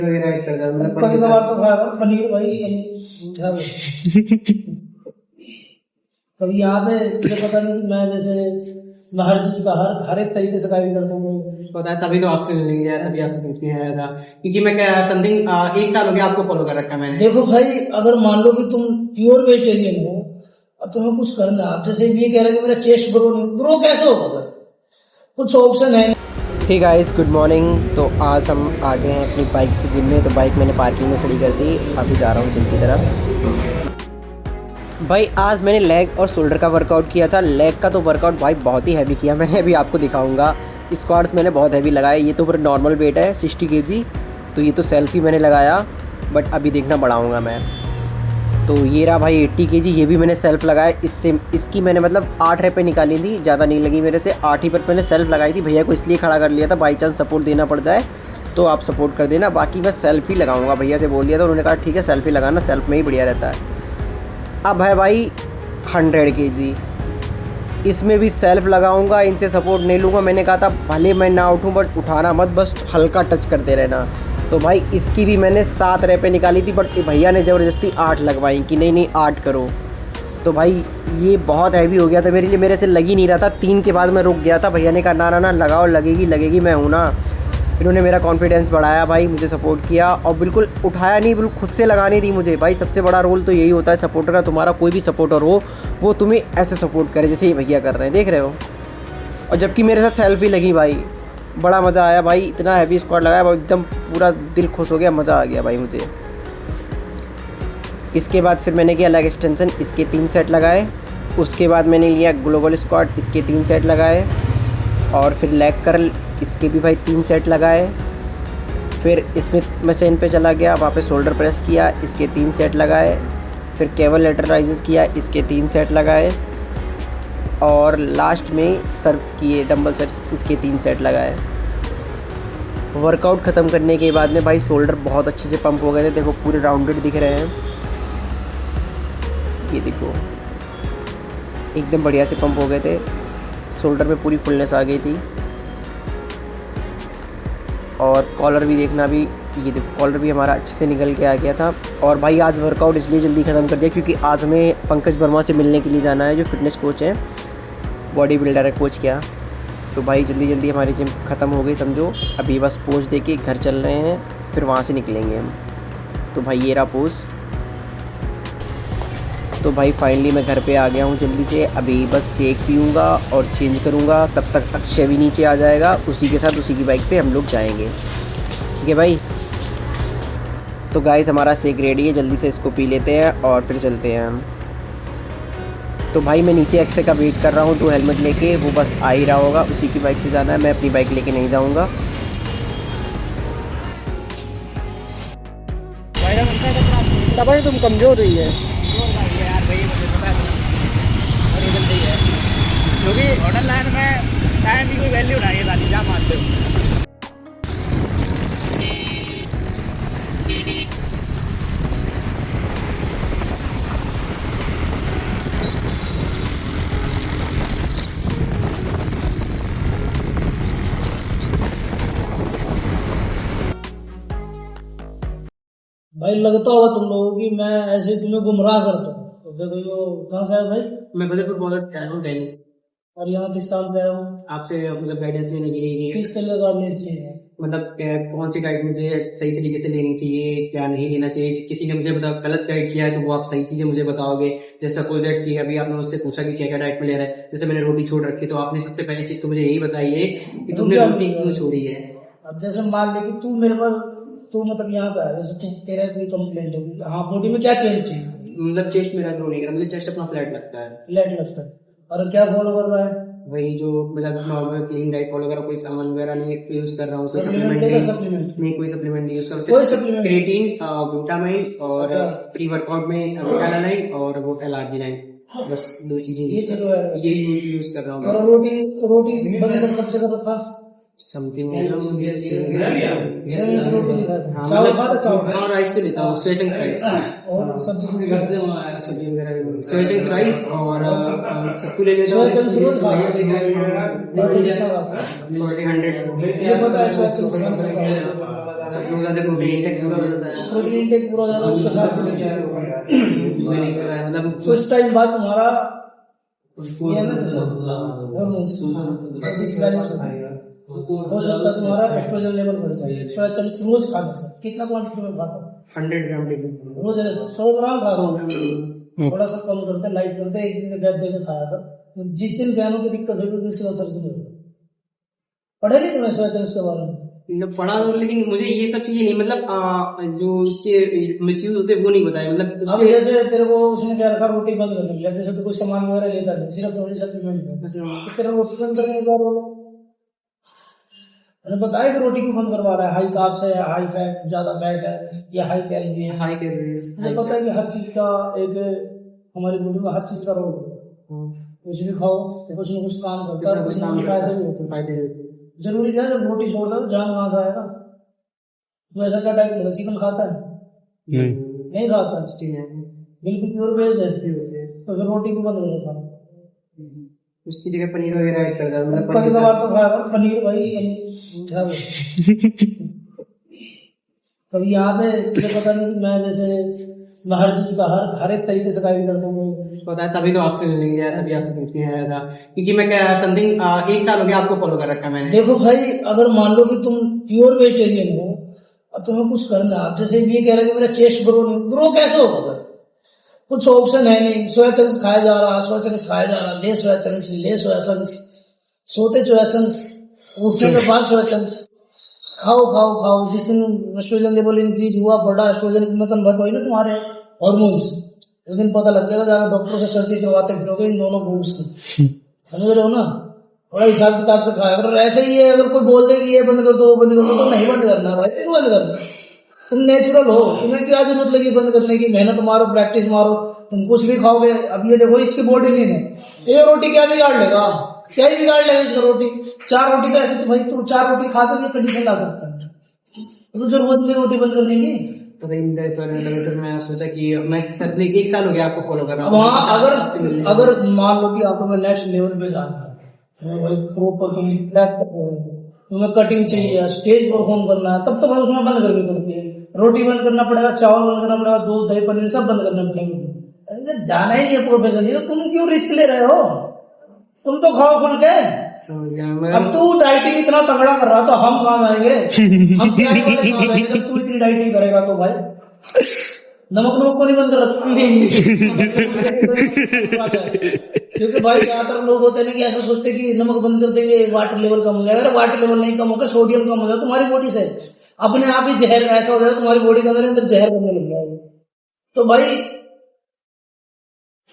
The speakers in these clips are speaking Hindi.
कभी कभार तो खाया कर पनीर भाई क्या कभी यहाँ पे तुझे पता नहीं मैं जैसे मैं हर चीज का हर एक तरीके से कार्य करता हूँ। पता है तभी तो आपसे मिलेंगे यार, तभी आपसे पूछने आया था क्योंकि मैं क्या समथिंग 1 साल हो गया आपको फॉलो कर रखा है मैंने। देखो भाई अगर मान लो कि तुम प्योर वेजिटेरियन हो और तुम्हें कुछ करना, आप जैसे ये कह रहे कि मेरा चेस्ट ग्रो कैसे होगा, कुछ ऑप्शन है। ठीक गाइस, गुड मॉर्निंग। तो आज हम आ गए हैं अपनी बाइक से जिम में। तो बाइक मैंने पार्किंग में खड़ी कर दी, अभी जा रहा हूँ जिम की तरफ। भाई आज मैंने लेग और शोल्डर का वर्कआउट किया था। लेग का तो वर्कआउट भाई बहुत ही हैवी किया मैंने, अभी आपको दिखाऊंगा। स्क्वाट्स मैंने बहुत हैवी लगाए, ये तो पूरा नॉर्मल वेट है 60 kg, तो ये तो सेल्फ ही मैंने लगाया, बट अभी देखना बढ़ाऊँगा मैं। तो ये रहा भाई 80 kg, ये भी मैंने सेल्फ लगाया। इसकी मैंने मतलब 8 रेपें निकाली थी, ज़्यादा नहीं लगी मेरे से, 8 ही पर मैंने सेल्फ लगाई थी। भैया को इसलिए खड़ा कर लिया था, बाई चांस सपोर्ट देना पड़ जाए तो आप सपोर्ट कर देना, बाकी मैं सेल्फ ही लगाऊंगा। भैया से बोल दिया था, उन्होंने कहा ठीक है सेल्फ ही लगाना, सेल्फ में ही बढ़िया रहता है। अब है भाई 100 kg, इसमें भी सेल्फ लगाऊंगा, इनसे सपोर्ट नहीं लूँगा। मैंने कहा था भले मैं ना उठूँ बट उठाना मत, बस हल्का टच करते रहना। तो भाई इसकी भी मैंने 7 रेपें निकाली थी, बट भैया ने ज़बरदस्ती 8 लगवाई कि नहीं 8 करो। तो भाई ये बहुत हैवी हो गया था मेरे लिए, मेरे से लग ही नहीं रहा था। 3 के बाद मैं रुक गया था, भैया ने कहा ना लगाओ, लगेगी मैं हूँ ना। इन्होंने मेरा कॉन्फिडेंस बढ़ाया भाई, मुझे सपोर्ट किया और बिल्कुल उठाया नहीं, बिल्कुल खुद से लगानी थी मुझे। भाई सबसे बड़ा रोल तो यही होता है सपोर्टर का, तुम्हारा कोई भी सपोर्टर हो वो तुम्हें ऐसे सपोर्ट करे जैसे ये भैया कर रहे हैं, देख रहे हो। और जबकि मेरे साथ सेल्फी लगी भाई, बड़ा मज़ा आया भाई, इतना हैवी स्क्वाट लगाया, एकदम पूरा दिल खुश हो गया, मज़ा आ गया भाई मुझे। इसके बाद फिर मैंने किया लेग एक्सटेंशन, इसके 3 सेट लगाए। उसके बाद मैंने लिया ग्लोबल स्क्वाट, इसके 3 सेट लगाए। और फिर लेग कर्ल, इसके भी भाई 3 सेट लगाए। फिर इसमें मशीन पे चला गया, वहाँ पे शोल्डर प्रेस किया, इसके 3 सेट लगाए। फिर केबल लेटराइजेस किया, इसके 3 सेट लगाए। और लास्ट में सर्व्स किए, डंबल सर्व्स, इसके 3 सेट लगाए। वर्कआउट ख़त्म करने के बाद में भाई शोल्डर बहुत अच्छे से पंप हो गए थे, देखो पूरे राउंडेड दिख रहे हैं, ये देखो एकदम बढ़िया से पंप हो गए थे। शोल्डर में पूरी फुलनेस आ गई थी। और कॉलर भी देखना, भी ये देखो कॉलर भी हमारा अच्छे से निकल के आ गया था। और भाई आज वर्कआउट इसलिए जल्दी ख़त्म कर दिया क्योंकि आज हमें पंकज वर्मा से मिलने के लिए जाना है, जो फिटनेस कोच हैं, बॉडी बिल्डर है कोच क्या। तो भाई जल्दी हमारी जिम ख़त्म हो गई समझो। अभी बस पोज दे के घर चल रहे हैं, फिर वहाँ से निकलेंगे हम। तो भाई ये रहा पोज। तो भाई फाइनली मैं घर पे आ गया हूँ जल्दी से। अभी बस शेक पीऊँगा और चेंज करूँगा, तब तक अक्षय भी नीचे आ जाएगा, उसी के साथ उसी की बाइक पे हम लोग जाएंगे, ठीक है भाई। तो गाइस हमारा शेक रेडी है, जल्दी से इसको पी लेते हैं और फिर चलते हैं हम। तो भाई मैं नीचे अक्षय का वेट कर रहा हूँ, तो हेलमेट लेके वो बस आ ही रहा होगा, उसी की बाइक पे जाना है, मैं अपनी बाइक लेके नहीं जाऊँगा। भाई तुम कमज़ोर हुई है क्योंकि होटल लाइन में टाइम की कोई वैल्यू नहीं है, दादी जा मानते हो। भाई लगता होगा तुम लोगों की मैं ऐसे तुम्हें गुमराह करता हूँ। तो देखो कहाँ से है भाई? मैं बदलपुर बॉर्डर आया हूँ दिल्ली से। और यहाँ किस काम पे आया हूँ? आपसे मतलब गाइडेंस लेने के लिए। किस तरह का गाइडेंस चाहिए? मतलब कौन सी गाइड मुझे सही तरीके से लेनी चाहिए, क्या नहीं लेना चाहिए। किसी ने मुझे मतलब गलत गाइड किया है तो वो आप सही चीजें मुझे बताओगे। जैसे सपोज दैट कि अभी आपने मुझसे पूछा कि क्या क्या डाइट में ले रहा है, जैसे मैंने रोटी छोड़ रखी, तो आपने सबसे पहली चीज तो मुझे यही बताई है कि तुमने रोटी क्यों छोड़ी है। अब जैसे मान ले कि तू मेरे पर, तू मतलब यहाँ पे है, जैसे तेरा कोई कंप्लेंट होगी, हाँ बॉडी में क्या चेंज चाहिए? मतलब चेस्ट मेरा ग्रो नहीं कर, मुझे चेस्ट अपना फ्लैट लगता है। फ्लैट लगता है। और क्या फॉलो कर रहा है? वही जो मतलब नॉर्मल क्लीन डाइट फॉलो कर रहा हूँ, कोई सामान वगैरह नहीं यूज कर रहा हूँ, कोई सप्लीमेंट नहीं, कोई सप्लीमेंट नहीं यूज कर रहा हूँ। कोई सप्लीमेंट? क्रिएटिन, ग्लूटामाइन और प्री वर्कआउट में विटालाइन और वो एलआरजी9, बस 2 चीजें ये यूज कर रहा हूँ। और रोटी बंद कब से कर रखा? समथिंग राइस पे लेता हूँ, स्वेचंग राइस और सब्जी वगैरह, स्वेचंग राइस और सत्तू ले लेता हूँ। 100 सब लोग ज्यादा प्रोटीन इंटेक पूरा हो जाता है, प्रोटीन इंटेक पूरा हो जाता है, उसके साथ भी मुझे नहीं कर रहा है, मतलब कुछ टाइम बाद तुम्हारा ये है ना जैसे डिसबैलेंस हो सकता है, तुम्हारा एस्ट्रोजन लेवल बढ़ जाए। सोया चंक्स रोज खाना चाहिए। कितना क्वांटिटी में खाता हूँ? 100 ग्राम डेली रोज 100 ग्राम खा रहा हूँ। थोड़ा सा कम करते हैं, लाइट करते हैं, एक दिन का गैप देकर खाया था। जिस दिन ज्ञानों की दिक्कत हुई दूसरे असर से नहीं हुई। पढ़े नहीं तुम्हें सोया चंक्स के बारे में? मतलब पढ़ा हूँ, लेकिन मुझे ये सब चीजें नहीं, मतलब जो इसके मिसयूज होते हैं वो नहीं बताया, मतलब अब जैसे तेरे को उसने क्या रखा, रोटी बंद कर दिया, जैसे तो कुछ सामान वगैरह लेता नहीं, सिर्फ रोटी सप्लीमेंट तो तेरा रोटी बंद करने के बाद बताया कि रोटी क्यों बंद करवा रहा है, हाई कार्ब्स है, हाई फैट, ज्यादा फैट है या हाई कैलोरी है। हाई कैलोरीज, मुझे पता है कि हर चीज का एक हमारी बॉडी में हर चीज का रोग है, कुछ भी खाओ तो कुछ न कुछ काम करता है, कुछ न कुछ फायदे भी होते हैं। जरूरी है जब रोटी छोड़ दो तो जान वहां से आएगा। तो ऐसा क्या टाइप लेगा, चिकन खाता है? नहीं खाता, बिल्कुल प्योर वेज है, तो फिर रोटी को बंद कर देता। उसकी जगह पनीर वगैरह ऐड कर दिया, मतलब कभी कभार तो खाया पनीर, भाई क्या कभी यहाँ पे मुझे पता नहीं, मैं जैसे मैं हर चीज का हर एक तरीके से गाइड करता हूँ। पता है, तभी तो आपसे मिलने गया, तभी आपसे पूछने आया था, क्योंकि मैं क्या समथिंग 1 साल हो गया आपको फॉलो कर रखा है मैंने। देखो भाई, अगर मान लो कि तुम प्योर वेजिटेरियन हो और तुम्हें कुछ करना, आप जैसे ये कह रहे कि मेरा चेस्ट ग्रो कैसे होगा? कुछ ऑप्शन है नहीं। सोया चंक्स खाया जा रहा, सोया चंक्स खाया जा रहा, ले सोया चंक्स, ले सोया चंक्स, सोते सोया चंक्स, उठने के बाद सोया चंक्स खाओ खाओ खाओ। जिस दिन एस्ट्रोजन लेवल इंक्रीज हुआ, बढ़ा, एस्ट्रोजन में कन्वर्ट हुई ना तुम्हारे हार्मोन्स, उस दिन पता लग जाएगा, जाकर डॉक्टर से सर्जरी करवाते फिरोगे इन दोनों ग्रुप्स की। समझ रहे हो ना? थोड़ा हिसाब किताब से खाया करो। ऐसे ही है, अगर कोई बोल दे कि ये बंद कर दो वो बंद कर दो, तो नहीं बंद करना भाई, क्यों बंद करना? तुम नेचुरल हो, तुम्हें क्या जरूरत लगी बंद करने की? मेहनत मारो, प्रैक्टिस मारो, तुम कुछ भी खाओगे। अब ये देखो, इसकी बॉडी नहीं है, ये रोटी क्या बिगाड़ लेगा? क्या ही बिगाड़ लेगा इसका रोटी? 4 रोटी का ऐसे तो भाई तू 4 रोटी खा के ये कंडीशन ला सकता है, तो जरूरत नहीं रोटी बंद करने की। तो इस बारे में तो मैं सोचा कि मैं सर 1 साल हो गया आपको फॉलो कर रहा हूँ। वहाँ अगर मान लो कि आपको मैं नेक्स्ट लेवल पे जाना है, प्रॉपर तुम्हें कटिंग चाहिए, स्टेज परफॉर्म करना है, तब तो भाई उसमें बंद करनी पड़ती है। रोटी बंद करना पड़ेगा, चावल बंद करना पड़ेगा, दूध दही पनीर सब बंद करना पड़ेगा। जाना ही है प्रोफेशन, तो तुम क्यों रिस्क ले रहे हो? तुम तो खाओ खुल के। अब तू डाइटिंग इतना तगड़ा कर रहा तो हम काम आएंगे? हम क्या जब तू इतनी डाइटिंग करेगा तो भाई नमक को नहीं बंद रखा। क्योंकि भाई ज्यादातर लोग होते हैं कि ऐसा सोचते कि नमक बंद कर देंगे वाटर लेवल कम हो जाएगा। वाटर लेवल नहीं कम होगा, सोडियम कम हो जाएगा तुम्हारी बॉडी से, अपने आप ही जहर ऐसा हो जाएगा तुम्हारी बॉडी के अंदर जहर बनने लग जाएगा। तो भाई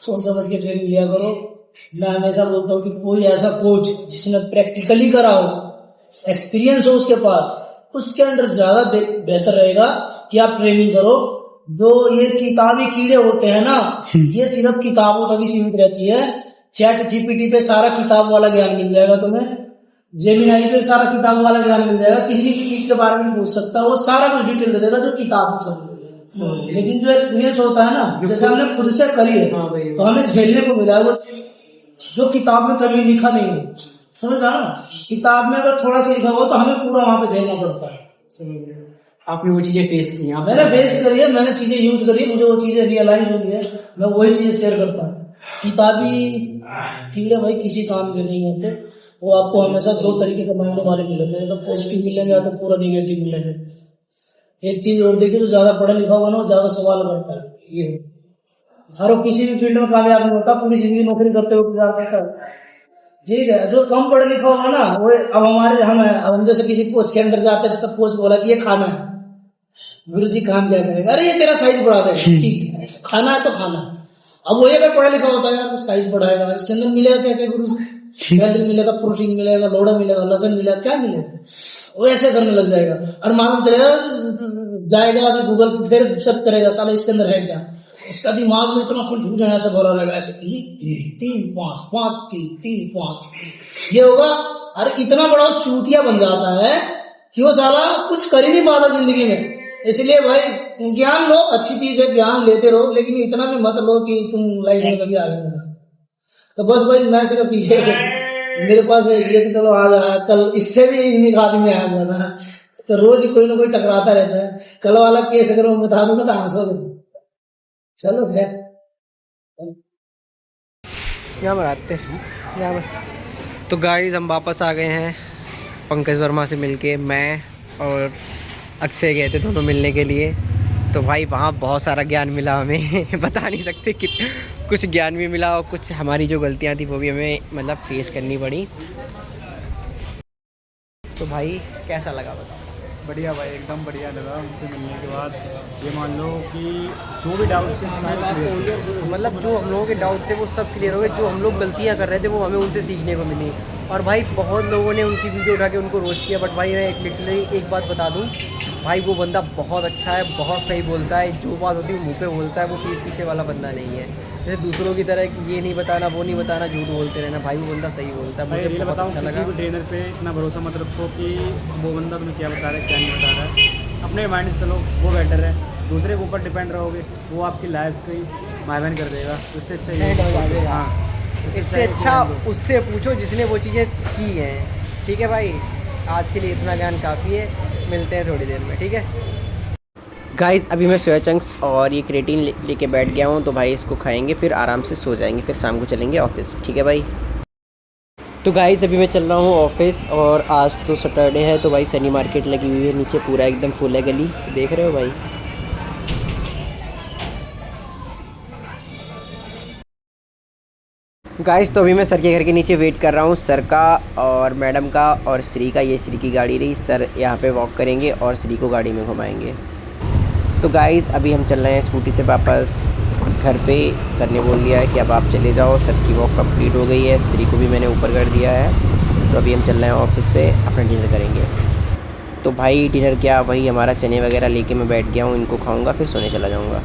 सोच समझ के ट्रेनिंग लिया करो। मैं हमेशा बोलता हूँ कि कोई ऐसा कोच जिसने प्रैक्टिकली करा हो, एक्सपीरियंस हो उसके पास, उसके अंदर ज्यादा बेहतर रहेगा कि आप ट्रेनिंग करो। जो ये किताबी कीड़े होते हैं ना, ये सिर्फ किताबों तक ही सीमित रहती है। चैट जीपीटी पे सारा किताब वाला ज्ञान मिल जाएगा तुम्हें, जेमिनाई पे सारा किताब वाला ज्ञान मिल जाएगा, किसी भी चीज के बारे में पूछ सकता है, वो सारा कुछ डिटेल दे देगा जो किताब में चल। लेकिन जो एक्सपीरियंस होता है ना, जैसे हमने खुद से करी है तो हमें झेलने को मिला, वो जो किताब में कभी लिखा नहीं है। समझ रहा ना? किताब में अगर थोड़ा सा लिखा हुआ तो हमें पूरा वहां पे झेलना पड़ता है। आपने वो चीजें फेस की? मैंने फेस करी है, मैंने चीजें यूज करी है, मुझे वो चीजें रियलाइज हुई है, मैं वही चीजें शेयर करता हूँ। किताबी कीड़े भाई किसी काम के नहीं होते, वो आपको हमेशा 2 तरीके के मामले वाले मिलेंगे, तो पॉजिटिव मिलेंगे या तो पूरा निगेटिव मिलेंगे। एक चीज और देखिए, जो ज्यादा पढ़ा लिखा हुआ ना वो ज्यादा सवाल करता है। ये हर किसी भी फील्ड में कामयाब नहीं होता, पूरी जिंदगी नौकरी करते हुए गुजार देता है। ठीक है, जो कम पढ़ा लिखा होगा ना वो, अब हमारे हम जैसे किसी पोस्ट के अंदर जाते थे, तब पोस्ट बोला कि ये खाना है, गुरु जी काम क्या करेगा? अरे ये तेरा साइज बढ़ा देगा, ठीक है, खाना है तो खाना। अब वो अगर पढ़ा लिखा होता है यार, साइज बढ़ाएगा, इसके अंदर मिलेगा क्या क्या गुरु जी? कैलोरी मिलेगा, प्रोटीन मिलेगा, लोड़ा मिलेगा, लसन मिलेगा, क्या मिलेगा? वो ऐसे करने लग जाएगा और मालूम चलेगा, जाएगा अभी गूगल पे फिर सर्च करेगा, साला इसके अंदर है क्या। इसका दिमाग में इतना कंफ्यूजन ऐसा भरा रहेगा, ऐसे 3 5 5 3 5 ये होगा। अरे इतना बड़ा चूतिया बन जाता है कि वो साला कुछ कर ही नहीं पाता जिंदगी में। इसलिए भाई ज्ञान लो, अच्छी चीज है, ज्ञान लेते रहो, लेकिन इतना भी मत लो कि तुम लाइफ में कभी आगे नहीं। तो बस भाई मैं सिर्फ ये मेरे पास ये कि चलो आज आया, कल इससे भी निकाल में आ जाना, तो रोज ही कोई ना कोई टकराता रहता है। कल वाला केस अगर मैं बता दूंगा तो हंसोगे। चलो खैर, यहाँ पर आते हैं यहाँ पर। तो गाइस हम वापस आ गए हैं पंकज वर्मा से मिलके। मैं और अक्षय गए थे दोनों मिलने के लिए। तो भाई वहाँ बहुत सारा ज्ञान मिला हमें बता नहीं सकते कि कुछ ज्ञान भी मिला और कुछ हमारी जो गलतियाँ थी वो भी हमें मतलब फेस करनी पड़ी। तो भाई कैसा लगा बताओ। बढ़िया भाई, एकदम बढ़िया लगा उनसे मिलने के बाद। ये मान लो कि जो भी डाउट्स थे सारे क्लियर थे। मतलब जो हम लोगों के डाउट थे वो सब क्लियर हो गए। जो हम लोग गलतियाँ कर रहे थे वो हमें उनसे सीखने को मिली। और भाई बहुत लोगों ने उनकी वीडियो उठा के उनको रोस्ट किया, बट भाई मैं लिटरली एक बात बता दूं, भाई वो बंदा बहुत अच्छा है, बहुत सही बोलता है। जो बात होती है वो मुँह पे बोलता है, वो पीठ पीछे वाला बंदा नहीं है जैसे दूसरों की तरह कि ये नहीं बताना वो नहीं बताना, झूठ बोलते रहना। भाई वो बंदा सही बोलता है। भाई मुझे रियल बहुत बताऊँ, अच्छा किसी लगा। भी ट्रेनर पे इतना भरोसा मत रखो कि वो बंदा तुम्हें क्या बता रहा है क्या नहीं बता रहा है। अपने माइंड से चलो, वो बेटर है। दूसरे के ऊपर डिपेंड रहोगे, वो आपकी लाइफ की मायवन कर देगा। उससे अच्छा ये, हाँ, इससे अच्छा उससे पूछो जिसने वो चीज़ें की हैं। ठीक है भाई, आज के लिए इतना ज्ञान काफ़ी है। मिलते हैं थोड़ी देर में, ठीक है गाइस। अभी मैं सोया चंक्स और ये क्रेटीन लेके बैठ गया हूँ। तो भाई इसको खाएंगे फिर आराम से सो जाएंगे, फिर शाम को चलेंगे ऑफिस, ठीक है भाई। तो गाइस अभी मैं चल रहा हूँ ऑफिस और आज तो सैटरडे है तो भाई सनी मार्केट लगी हुई है नीचे, पूरा एकदम फुल है गली, देख रहे हो भाई। गाइस तो अभी मैं सर के घर के नीचे वेट कर रहा हूँ, सर का और मैडम का और श्री का। ये श्री की गाड़ी रही, सर यहाँ पे वॉक करेंगे और श्री को गाड़ी में घुमाएंगे। तो गाइस अभी हम चल रहे हैं स्कूटी से वापस घर पे। सर ने बोल दिया है कि अब आप चले जाओ, सर की वॉक कंप्लीट हो गई है। श्री को भी मैंने ऊपर कर दिया है। तो अभी हम चल रहे हैं ऑफिस पे, अपना डिनर करेंगे। तो भाई डिनर क्या, वही हमारा चने वगैरह लेके मैं बैठ गया हूँ, इनको खाऊंगा फिर सोने चला जाऊँगा।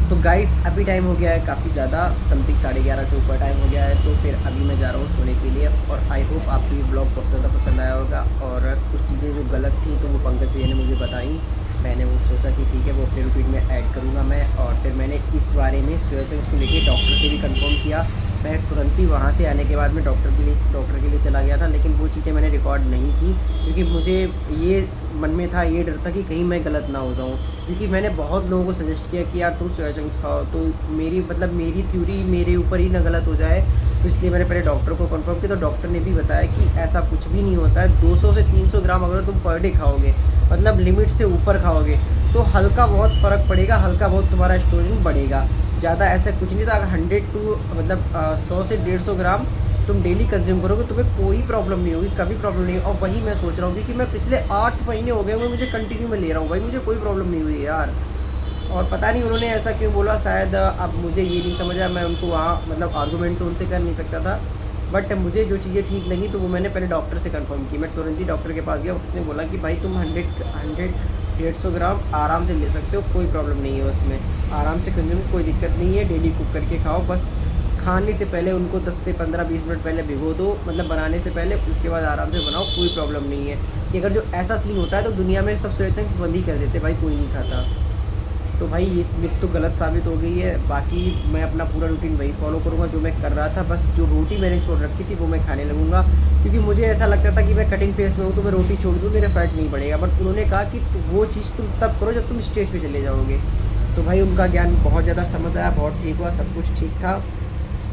तो गाइस अभी टाइम हो गया है काफ़ी ज़्यादा, समथिंग 11:30 से ऊपर टाइम हो गया है। तो फिर अभी मैं जा रहा हूँ सोने के लिए। और आई होप आपको ये ब्लॉग बहुत ज़्यादा पसंद आया होगा। और कुछ चीज़ें जो गलत थी तो वो पंकज भैया ने मुझे बताई। मैंने वो सोचा कि ठीक है वो अपने रूटीन में ऐड करूँगा मैं। और फिर मैंने इस बारे में सोया चंक्स को लेके डॉक्टर से भी कंफर्म किया। मैं तुरंत ही वहाँ से आने के बाद में डॉक्टर के लिए चला गया था, लेकिन वो चीज़ें मैंने रिकॉर्ड नहीं की क्योंकि मुझे ये मन में था, ये डर था कि कहीं मैं गलत ना हो जाऊँ। क्योंकि मैंने बहुत लोगों को सजेस्ट किया कि यार तुम सोया चंक्स खाओ, तो मेरी थ्योरी मेरे ऊपर ही ना गलत हो जाए। तो इसलिए मैंने पहले डॉक्टर को कंफर्म किया। तो डॉक्टर ने भी बताया कि ऐसा कुछ भी नहीं होता है। 200 से 300 ग्राम अगर तुम पर डे खाओगे, मतलब लिमिट से ऊपर खाओगे, तो हल्का बहुत फ़र्क पड़ेगा, हल्का बहुत तुम्हारा स्टोरेज बढ़ेगा। ज़्यादा ऐसा कुछ नहीं था। अगर 100 से 150 ग्राम तुम डेली कंज्यूम करोगे तुम्हें कोई प्रॉब्लम नहीं होगी, कभी प्रॉब्लम नहीं होगी। और वही मैं सोच रहा हूँ कि मैं पिछले 8 महीने हो गए मुझे कंटिन्यू में ले रहा हूँ भाई, मुझे कोई प्रॉब्लम नहीं हुई यार। और पता नहीं उन्होंने ऐसा क्यों बोला, शायद अब मुझे ये नहीं समझ आया। मैं उनको वहाँ मतलब आर्गूमेंट तो उनसे कर नहीं सकता था, बट मुझे जो चीज़ें ठीक लगी तो वो मैंने पहले डॉक्टर से कंफर्म की। मैं तुरंत ही डॉक्टर के पास गया, उसने बोला कि भाई तुम 100-150 ग्राम आराम से ले सकते हो, कोई प्रॉब्लम नहीं है उसमें, आराम से कंज्यूम, कोई दिक्कत नहीं है। डेली कुक करके खाओ, बस खाने से पहले उनको 10 से 15-20 मिनट पहले भिगो दो, मतलब बनाने से पहले, उसके बाद आराम से बनाओ, कोई प्रॉब्लम नहीं है। कि अगर जो ऐसा सीन होता है तो दुनिया में सब सोया चंक्स बंद ही कर देते, भाई कोई नहीं खाता। तो भाई ये मिथ तो गलत साबित हो गई है। बाकी मैं अपना पूरा रूटीन वही फॉलो करूँगा जो मैं कर रहा था। बस जो रोटी मैंने छोड़ रखी थी वो मैं खाने लगूंगा, क्योंकि मुझे ऐसा लगता था कि मैं कटिंग फेस में हूँ तो मैं रोटी छोड़ दूँ, मेरा फैट नहीं बढ़ेगा। बट उन्होंने कहा कि वो चीज़ तुम तब करो जब तुम स्टेज पे चले जाओगे। तो भाई उनका ज्ञान बहुत ज़्यादा समझ आया, बहुत ठीक हुआ, सब कुछ ठीक था,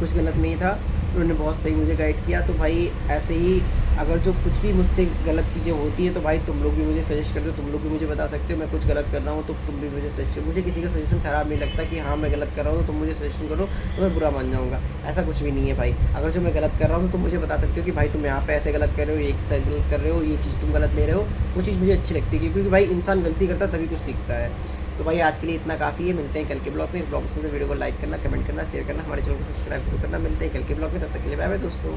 कुछ गलत नहीं था। उन्होंने बहुत सही मुझे गाइड किया। तो भाई ऐसे ही अगर जो कुछ भी मुझसे गलत चीज़ें होती हैं तो भाई तुम लोग भी मुझे सजेस्ट कर दो, तुम लोग भी मुझे बता सकते हो। मैं कुछ गलत कर रहा हूँ तो तुम भी मुझे सजेस्ट, मुझे किसी का सजेशन ख़राब नहीं लगता कि हाँ मैं गलत कर रहा हूँ तुम मुझे सजेशन करो तो मैं बुरा मान जाऊँगा, ऐसा कुछ भी नहीं है भाई। अगर जो मैं गलत कर रहा हूँ तो तुम मुझे बता सकते हो कि भाई तुम यहाँ पे ऐसे गलत कर रहे हो, एक साइड गलत कर रहे हो, ये चीज़ तुम गलत ले रहे हो, वो चीज़ मुझे अच्छी लगती है, क्योंकि भाई इंसान गलती करता है तभी कुछ सीखता है। तो भाई आज के लिए इतना काफ़ी है, मिलते हैं कल के ब्लॉग में। ब्लॉग पसंद है वीडियो को लाइक करना, कमेंट करना, शेयर करना, हमारे चैनल को सब्सक्राइब करना। मिलते हैं कल के ब्लॉग में, तब तक के लिए बाय बाय दोस्तों।